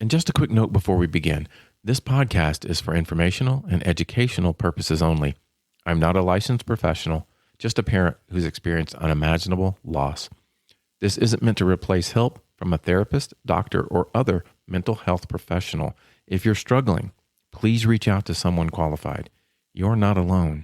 And just a quick note before we begin. This podcast is for informational and educational purposes only. I'm not a licensed professional, just a parent who's experienced unimaginable loss. This isn't meant to replace help from a therapist, doctor, or other mental health professional. If you're struggling, please reach out to someone qualified. You're not alone.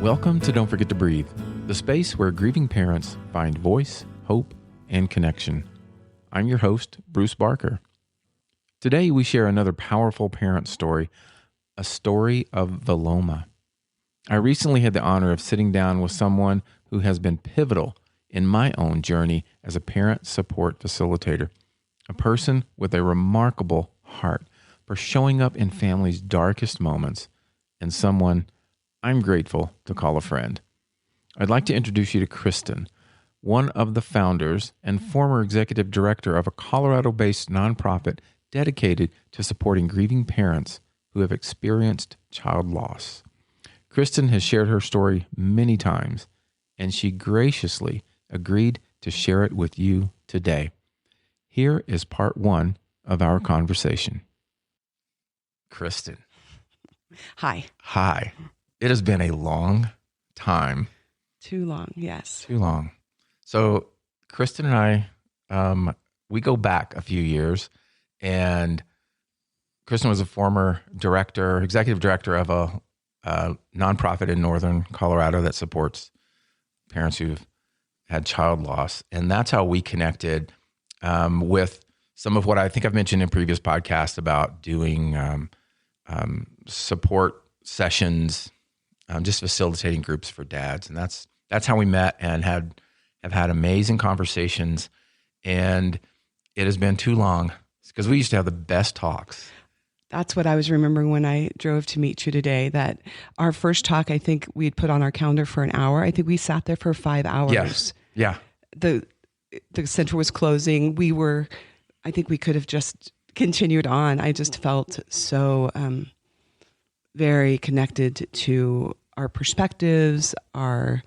Welcome to Don't Forget to Breathe, the space where grieving parents find voice, hope, and connection. I'm your host, Bruce Barker. Today, we share another powerful parent story, a story of Veloma. I recently had the honor of sitting down with someone who has been pivotal in my own journey as a parent support facilitator, a person with a remarkable heart for showing up in families' darkest moments, and someone I'm grateful to call a friend. I'd like to introduce you to Kristin, one of the founders and former executive director of a Colorado-based nonprofit dedicated to supporting grieving parents who have experienced child loss. Kristin has shared her story many times, and she graciously agreed to share it with you today. Here is part one of our conversation. Kristin. Hi. Hi. It has been a long time. Too long, yes. Too long. So Kristin and I, we go back a few years, and Kristin was a former executive director of a nonprofit in northern Colorado that supports parents who've had child loss. And that's how we connected with some of what I think I've mentioned in previous podcasts about doing support sessions, just facilitating groups for dads. And that's how we met and have had amazing conversations. And it has been too long because we used to have the best talks. That's what I was remembering when I drove to meet you today, that our first talk, I think we'd put on our calendar for an hour. I think we sat there for 5 hours. Yes. Yeah. The center was closing. I think we could have just continued on. I just felt so very connected to our perspectives, our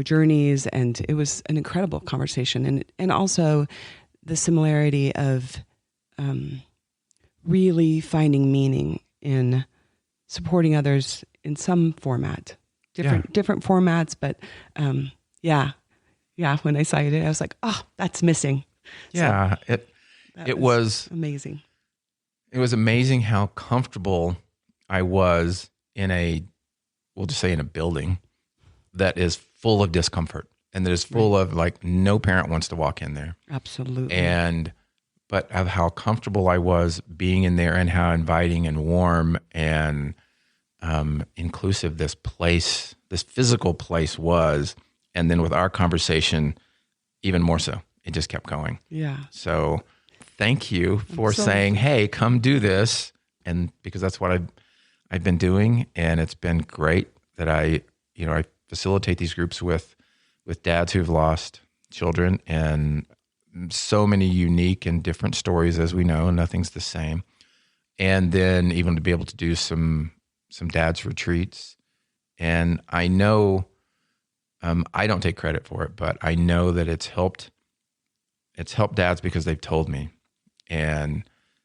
journeys, and it was an incredible conversation. And also the similarity of really finding meaning in supporting others in some format, different formats. But when I saw you today, I was like, oh, that's missing. Yeah, so it was amazing. It was amazing how comfortable I was in we'll just say in a building that is full of discomfort and that is full of no parent wants to walk in there. Absolutely. But of how comfortable I was being in there and how inviting and warm and inclusive this physical place was. And then with our conversation, even more so, it just kept going. Yeah. So thank you for saying, hey, come do this. And because that's what I've been doing, and it's been great that I facilitate these groups with dads who've lost children, and so many unique and different stories, as we know, nothing's the same. And then even to be able to do some dads retreats. And I know, I don't take credit for it, but I know that it's helped dads because they've told me. And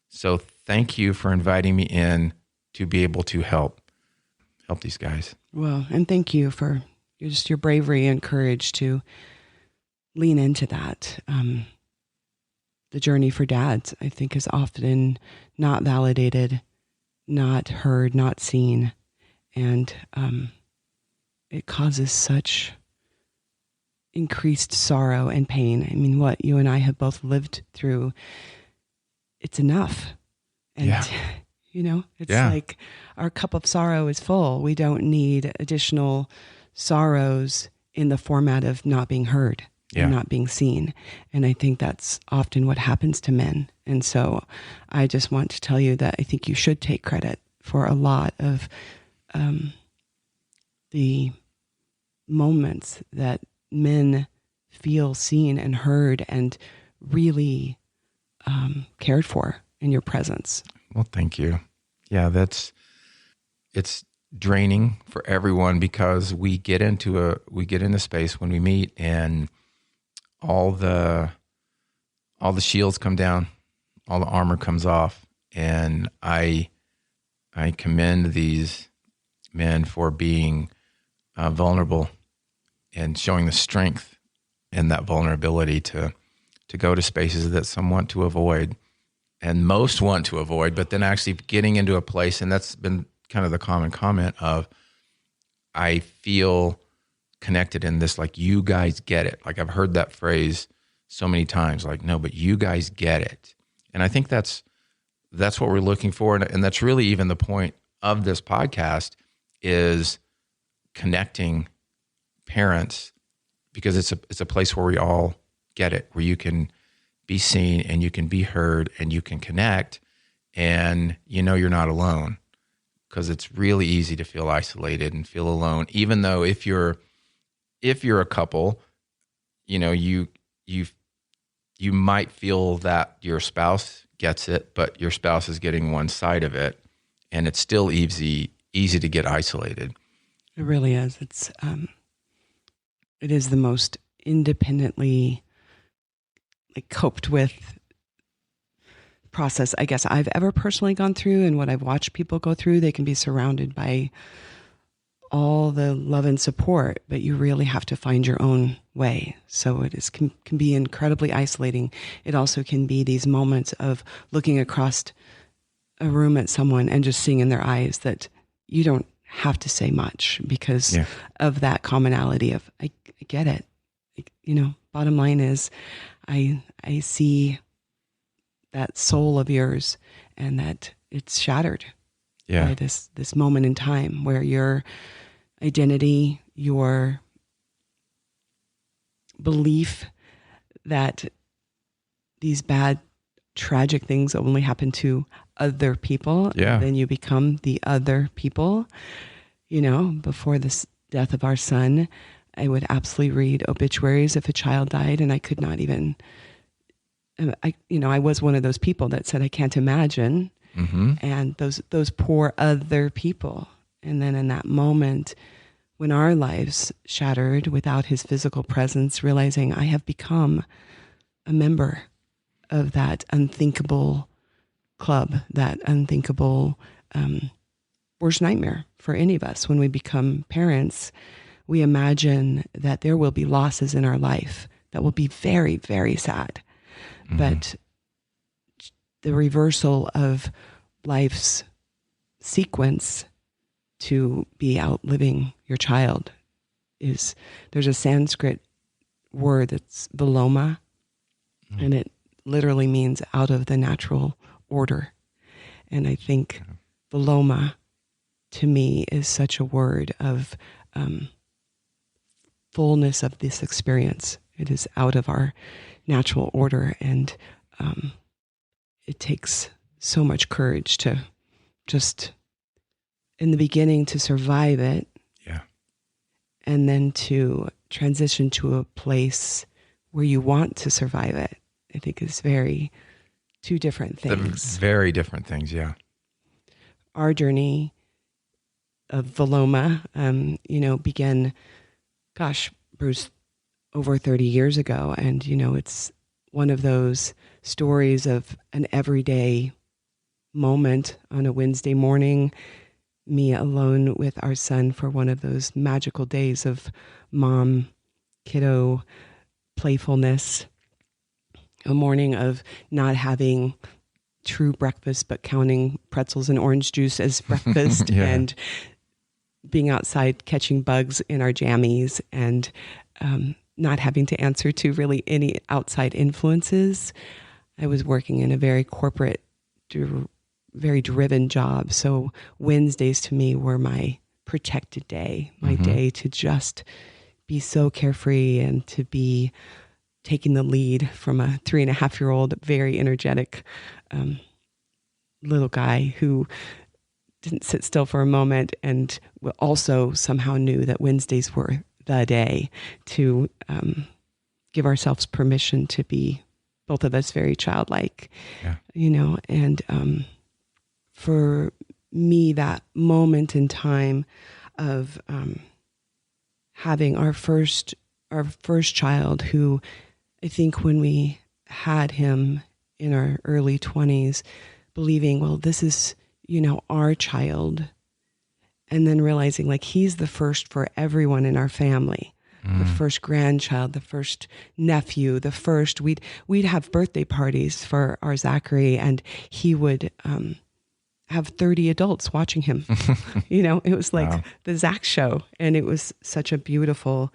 so thank you for inviting me in to be able to help these guys. Well, and thank you for just your bravery and courage to lean into that. The journey for dads, I think, is often not validated, not heard, not seen. And it causes such increased sorrow and pain. I mean, what you and I have both lived through, it's enough. And, it's like our cup of sorrow is full. We don't need additional sorrows in the format of not being heard. And not being seen. And I think that's often what happens to men. And so I just want to tell you that I think you should take credit for a lot of the moments that men feel seen and heard and really cared for in your presence. Well, thank you. Yeah, it's draining for everyone because we get into space when we meet, and all the shields come down, all the armor comes off, and I commend these men for being vulnerable and showing the strength in that vulnerability to go to spaces that some want to avoid and most want to avoid, but then actually getting into a place, and that's been kind of the common comment of, I feel connected in this, like, you guys get it. Like, I've heard that phrase so many times, like, no, but you guys get it. And I think that's what we're looking for. And that's really even the point of this podcast, is connecting parents, because it's a place where we all get it, where you can be seen and you can be heard and you can connect, and you're not alone, because it's really easy to feel isolated and feel alone, even though if you're a couple, you might feel that your spouse gets it, but your spouse is getting one side of it, and it's still easy to get isolated. It really is. It is the most independently coped with process, I guess, I've ever personally gone through, and what I've watched people go through. They can be surrounded by all the love and support, but you really have to find your own way. So it can be incredibly isolating. It also can be these moments of looking across a room at someone and just seeing in their eyes that you don't have to say much because of that commonality of, I get it. Bottom line is, I see that soul of yours, and that it's shattered by this moment in time where your identity, your belief that these bad, tragic things only happen to other people, then you become the other people. Before this death of our son, I would absolutely read obituaries if a child died, and I could not even, I was one of those people that said, I can't imagine. Mm-hmm. And those poor other people. And then in that moment, when our lives shattered without his physical presence, realizing I have become a member of that unthinkable club, that unthinkable worst nightmare for any of us. When we become parents, we imagine that there will be losses in our life that will be very, very sad. Mm-hmm. But the reversal of life's sequence to be outliving your child there's a Sanskrit word that's viloma, and it literally means out of the natural order. And I think viloma to me is such a word of fullness of this experience. It is out of our natural order, and it takes so much courage to just, in the beginning, to survive it, and then to transition to a place where you want to survive it. I think is two different things. Very different things, yeah. Our journey of viloma, began, Bruce, over 30 years ago. And, it's one of those stories of an everyday moment on a Wednesday morning, me alone with our son for one of those magical days of mom, kiddo playfulness, a morning of not having true breakfast, but counting pretzels and orange juice as breakfast and being outside catching bugs in our jammies, and not having to answer to really any outside influences. I was working in a very corporate, very driven job. So Wednesdays to me were my protected day, my day to just be so carefree and to be taking the lead from a 3.5-year-old, very energetic little guy who didn't sit still for a moment, and also somehow knew that Wednesdays were the day to give ourselves permission to be, both of us, very childlike, and for me that moment in time of having our first child, who I think when we had him in our early 20s, believing, well, this is, our child. And then realizing like he's the first for everyone in our family, the first grandchild, the first nephew, the first, we'd have birthday parties for our Zachary, and he would have 30 adults watching him. It was like Wow. the Zach show. And it was such a beautiful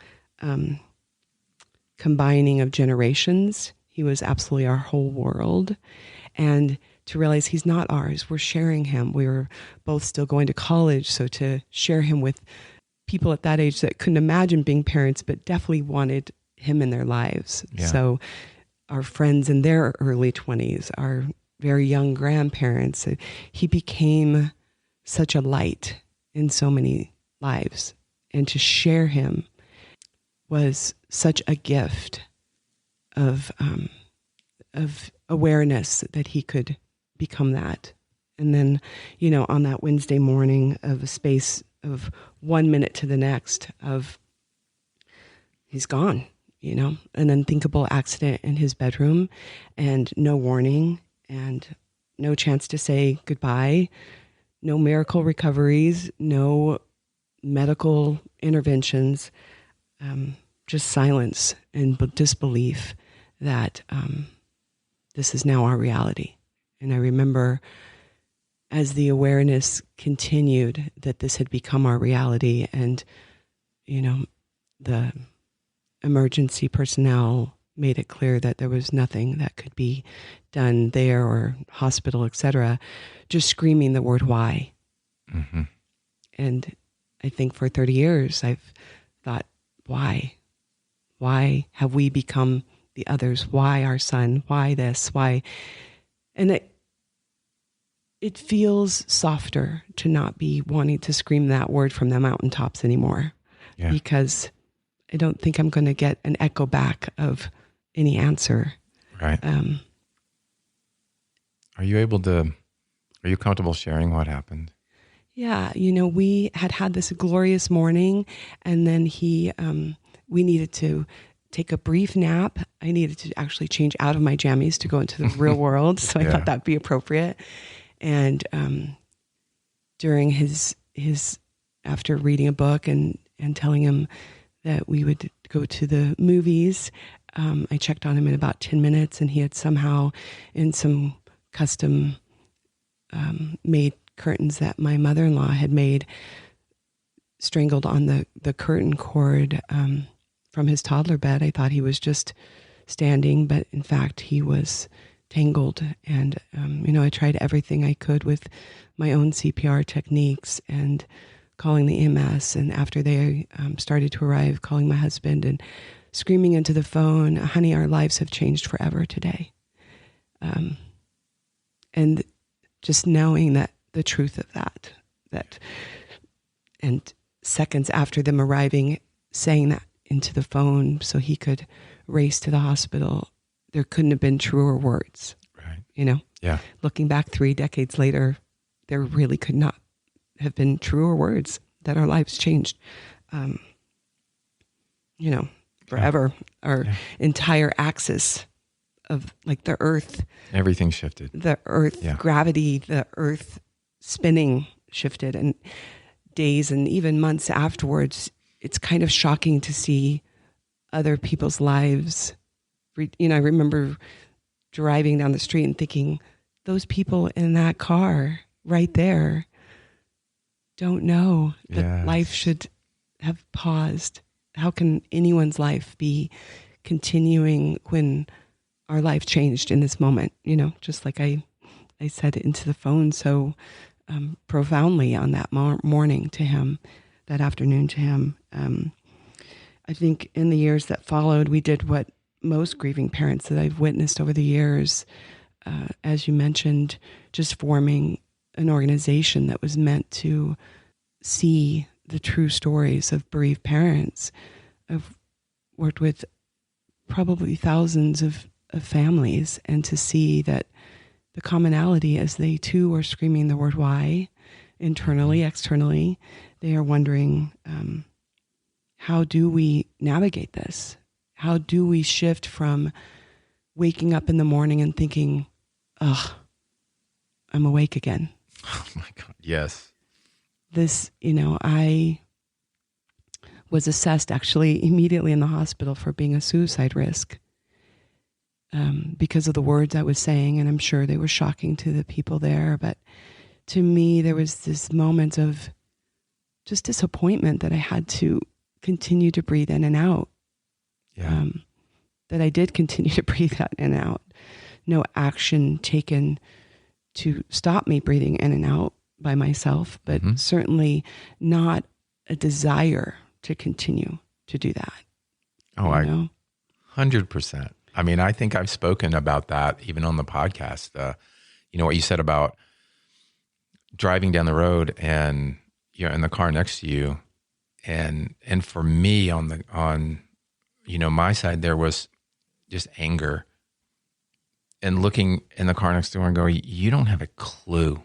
combining of generations. He was absolutely our whole world. And to realize he's not ours, we're sharing him. We were both still going to college, so to share him with people at that age that couldn't imagine being parents, but definitely wanted him in their lives. Yeah. So our friends in their early 20s, our very young grandparents, he became such a light in so many lives. And to share him was such a gift of awareness that he could become that. And then, on that Wednesday morning of a space of 1 minute to the next of he's gone, an unthinkable accident in his bedroom and no warning and no chance to say goodbye, no miracle recoveries, no medical interventions, just silence and disbelief that this is now our reality. And I remember as the awareness continued that this had become our reality, and, the emergency personnel made it clear that there was nothing that could be done there or hospital, etc., just screaming the word why. Mm-hmm. And I think for 30 years, I've thought, why? Why have we become the others? Why our son? Why this? Why? And it feels softer to not be wanting to scream that word from the mountaintops anymore, because I don't think I'm going to get an echo back of any answer. Right. Are you comfortable sharing what happened? Yeah. We had this glorious morning, and then we needed to take a brief nap. I needed to actually change out of my jammies to go into the real world. So I thought that'd be appropriate. And during his after reading a book and telling him that we would go to the movies, I checked on him in about 10 minutes, and he had somehow, in some custom made curtains that my mother-in-law had made, strangled on the curtain cord from his toddler bed. I thought he was just standing, but in fact he was tangled. And, I tried everything I could with my own CPR techniques and calling the EMS. And after they started to arrive, calling my husband and screaming into the phone, honey, our lives have changed forever today. And just knowing that the truth of that, and seconds after them arriving, saying that into the phone so he could race to the hospital, there couldn't have been truer words. Right. Yeah. Looking back 3 decades later, there really could not have been truer words that our lives changed. Forever. Our entire axis of like the earth. Everything shifted. The earth, gravity, the earth spinning shifted. And days and even months afterwards, it's kind of shocking to see other people's lives. I remember driving down the street and thinking, those people in that car right there don't know that life should have paused. How can anyone's life be continuing when our life changed in this moment? Just like I said into the phone so profoundly on that morning to him, that afternoon to him. I think in the years that followed, we did what most grieving parents that I've witnessed over the years, as you mentioned, just forming an organization that was meant to see the true stories of bereaved parents. I've worked with probably thousands of families, and to see that the commonality as they too are screaming the word why, internally, externally. They are wondering, how do we navigate this? How do we shift from waking up in the morning and thinking, ugh, I'm awake again. Oh my God. Yes. This, I was assessed actually immediately in the hospital for being a suicide risk because of the words I was saying. And I'm sure they were shocking to the people there. But to me, there was this moment of just disappointment that I had to continue to breathe in and out. Yeah. That I did continue to breathe in and out. No action taken to stop me breathing in and out by myself, but certainly not a desire to continue to do that. Oh, 100%. I mean, I think I've spoken about that even on the podcast. What you said about driving down the road and you're in the car next to you. And for me on my side, there was just anger and looking in the car next door and going, you don't have a clue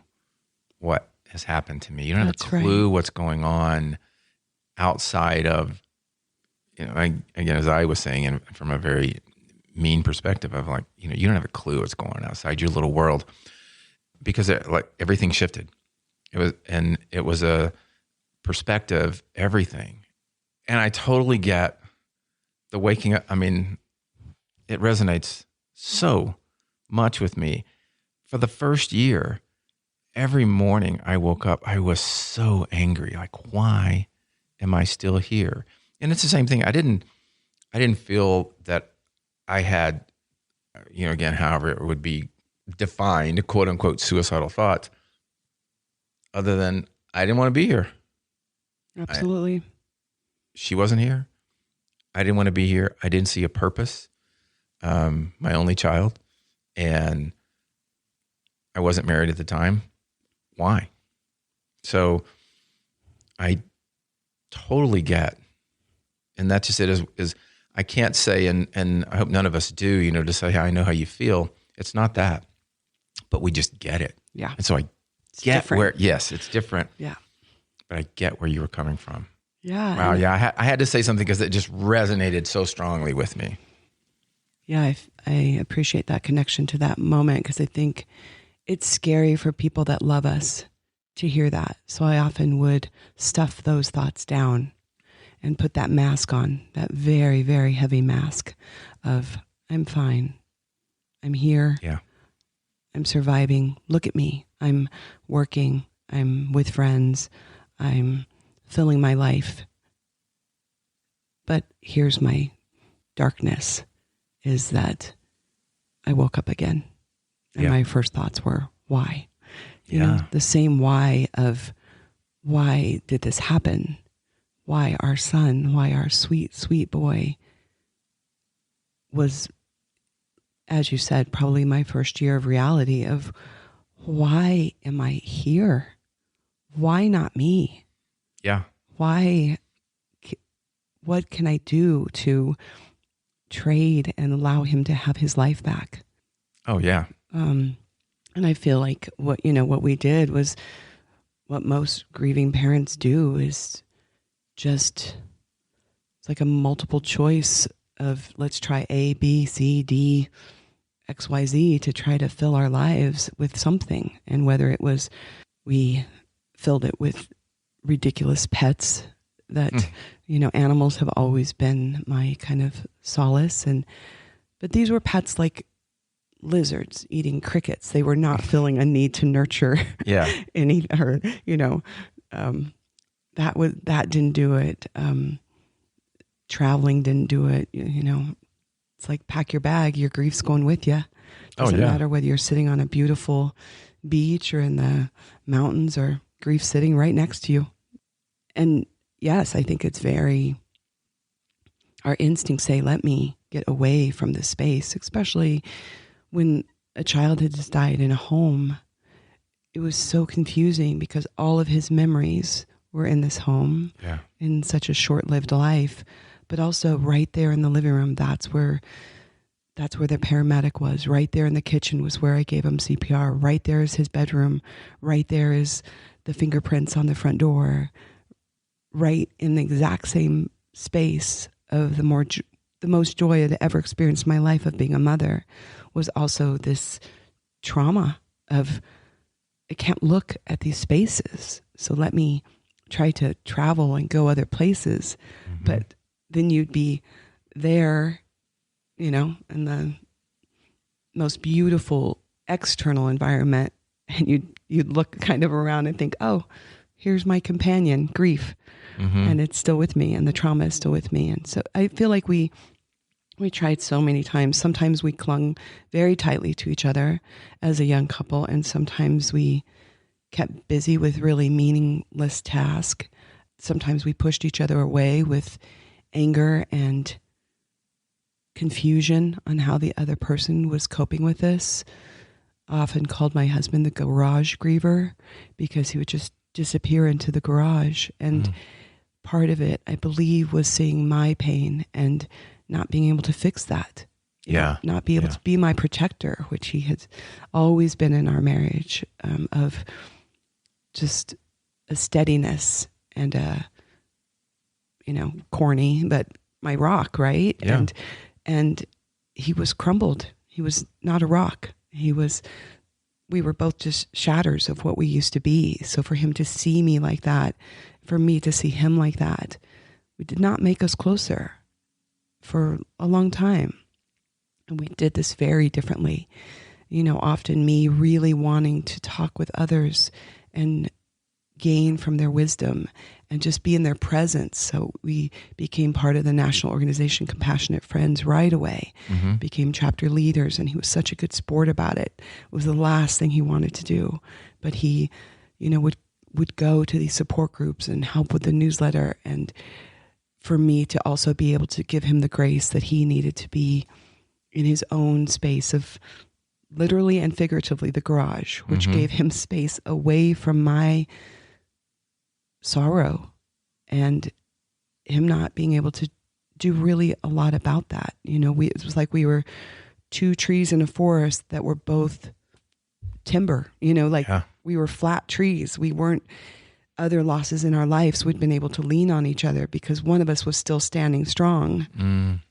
what has happened to me. You don't have a clue what's going on outside of, again, as I was saying, and from a very mean perspective of like, you don't have a clue what's going on outside your little world, because everything shifted. It was a perspective, everything. And I totally get the waking up. I mean, it resonates so much with me. For the first year, every morning I woke up, I was so angry. Like, why am I still here? And it's the same thing. I didn't feel that I had, again, however it would be defined, quote unquote, suicidal thoughts, other than I didn't want to be here. Absolutely. She wasn't here. I didn't want to be here. I didn't see a purpose. My only child, and I wasn't married at the time. Why? So I totally get, and that's just it is I can't say, and I hope none of us do, to say, I know how you feel. It's not that, but we just get it. Yeah. And so I get where, yes, it's different. Yeah. But I get where you were coming from. Yeah. Wow. Yeah. I had to say something because it just resonated so strongly with me. Yeah. I appreciate that connection to that moment, because I think it's scary for people that love us to hear that. So I often would stuff those thoughts down and put that mask on, that very, very heavy mask of, I'm fine. I'm here. Yeah. I'm surviving. Look at me. I'm working. I'm with friends. I'm filling my life. But here's my darkness, is that I woke up again. And my first thoughts were, why? The same why of, why did this happen? Why our son, why our sweet, sweet boy was, as you said, probably my first year of reality of, why am I here? Why not me? Yeah. Why? What can I do to trade and allow him to have his life back? Oh, yeah. And I feel like what we did was what most grieving parents do, is just, it's like a multiple choice of, let's try A, B, C, D, X, Y, Z to try to fill our lives with something. And whether it was, we filled it with ridiculous pets that, animals have always been my kind of solace. But these were pets like lizards eating crickets. They were not feeling a need to nurture any, or, that didn't do it. Traveling didn't do it. It's like, pack your bag, your grief's going with you. Doesn't matter whether you're sitting on a beautiful beach or in the mountains, or grief sitting right next to you. And yes, I think it's our instincts say, let me get away from this space, especially when a child had just died in a home. It was so confusing because all of his memories were in this home in such a short-lived life, but also right there in the living room, that's where the paramedic was. Right there in the kitchen was where I gave him CPR. Right there is his bedroom. Right there is the fingerprints on the front door, right in the exact same space of the most joy I'd ever experienced in my life of being a mother, was also this trauma of, I can't look at these spaces, so let me try to travel and go other places. Mm-hmm. But then you'd be there, in the most beautiful external environment, and you'd look kind of around and think, oh, here's my companion, grief. Mm-hmm. And it's still with me, and the trauma is still with me. And so I feel like we tried so many times. Sometimes we clung very tightly to each other as a young couple, and sometimes we kept busy with really meaningless tasks. Sometimes we pushed each other away with anger and confusion on how the other person was coping with this. I often called my husband the garage griever, because he would just disappear into the garage. And part of it, I believe, was seeing my pain and not being able to fix that. Not be able to be my protector, which he has always been in our marriage, of just a steadiness and corny, but my rock, right? Yeah. And he was crumbled. He was not a rock. We were both just shatters of what we used to be. So for him to see me like that, for me to see him like that, we did not make us closer for a long time. And we did this very differently. Often me really wanting to talk with others and gain from their wisdom and just be in their presence. So we became part of the national organization Compassionate Friends right away, became chapter leaders, and he was such a good sport about it. It was the last thing he wanted to do. But he, would go to these support groups and help with the newsletter, and for me to also be able to give him the grace that he needed to be in his own space of literally and figuratively the garage, which gave him space away from my sorrow, and him not being able to do really a lot about that. It was like we were two trees in a forest that were both timber, we were flat trees. We weren't other losses in our lives. We'd been able to lean on each other because one of us was still standing strong.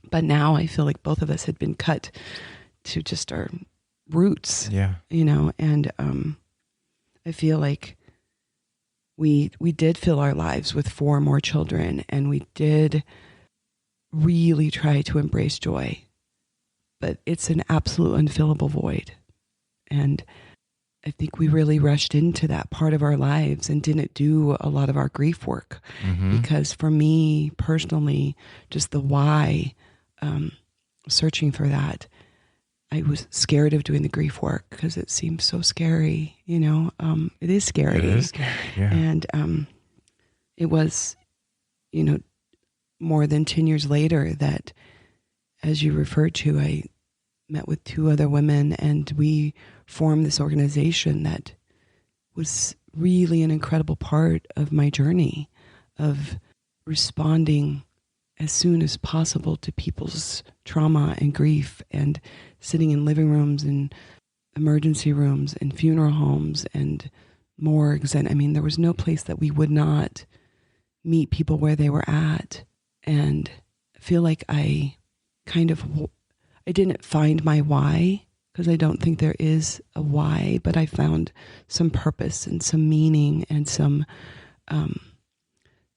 But now I feel like both of us had been cut to just our roots, and I feel like we did fill our lives with 4 more children, and we did really try to embrace joy, but it's an absolute unfillable void. And I think we really rushed into that part of our lives and didn't do a lot of our grief work, because for me personally, just the why, searching for that, I was scared of doing the grief work because it seemed so scary. It is scary. It is scary, yeah. And it was, more than 10 years later that, as you referred to, I met with 2 other women, and we formed this organization that was really an incredible part of my journey of responding as soon as possible to people's trauma and grief, and sitting in living rooms and emergency rooms and funeral homes and morgues. And there was no place that we would not meet people where they were at. And I feel like I didn't find my why, because I don't think there is a why, but I found some purpose and some meaning and some,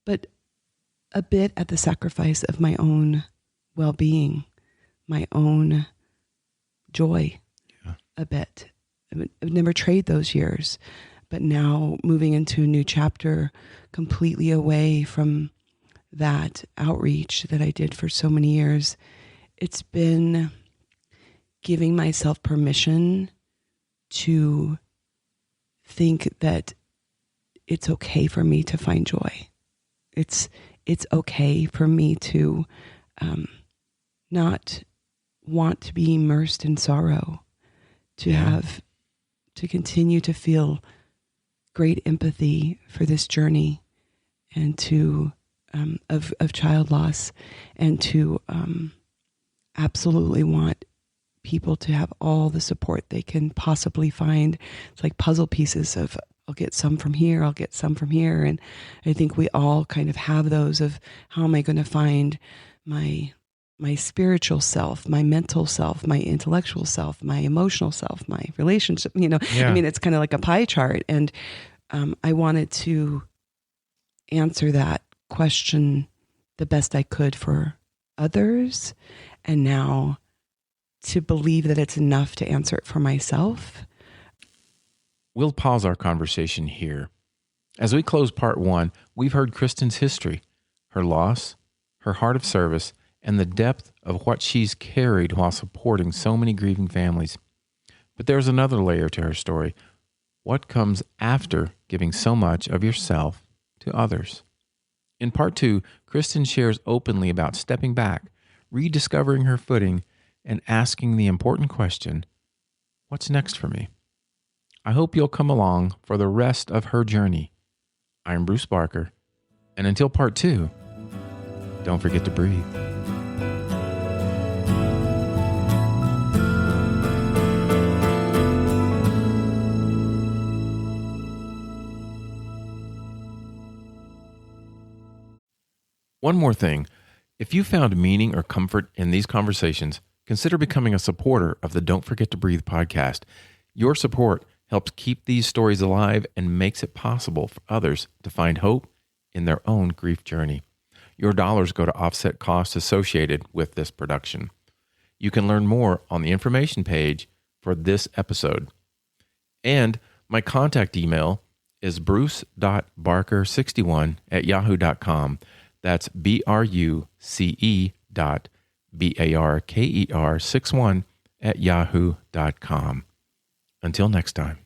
but a bit at the sacrifice of my own well-being, my own joy, a bit. I've never traded those years, but now moving into a new chapter, completely away from that outreach that I did for so many years, it's been giving myself permission to think that it's okay for me to find joy. It's okay for me to not want to be immersed in sorrow, to continue to feel great empathy for this journey, and to of child loss, and to absolutely want people to have all the support they can possibly find. It's like puzzle pieces of I'll get some from here. I'll get some from here. And I think we all kind of have those of how am I going to find my spiritual self, my mental self, my intellectual self, my emotional self, my relationship, Yeah. I mean, it's kind of like a pie chart. And I wanted to answer that question the best I could for others. And now to believe that it's enough to answer it for myself. We'll pause our conversation here. As we close part 1, we've heard Kristin's history, her loss, her heart of service, and the depth of what she's carried while supporting so many grieving families. But there's another layer to her story. What comes after giving so much of yourself to others? In part 2, Kristin shares openly about stepping back, rediscovering her footing, and asking the important question, what's next for me? I hope you'll come along for the rest of her journey. I'm Bruce Barker, and until part 2, don't forget to breathe. One more thing. If you found meaning or comfort in these conversations, consider becoming a supporter of the Don't Forget to Breathe podcast. Your support helps keep these stories alive and makes it possible for others to find hope in their own grief journey. Your dollars go to offset costs associated with this production. You can learn more on the information page for this episode. And my contact email is bruce.barker61@yahoo.com. That's BRUCE.BARKER61@yahoo.com. Until next time.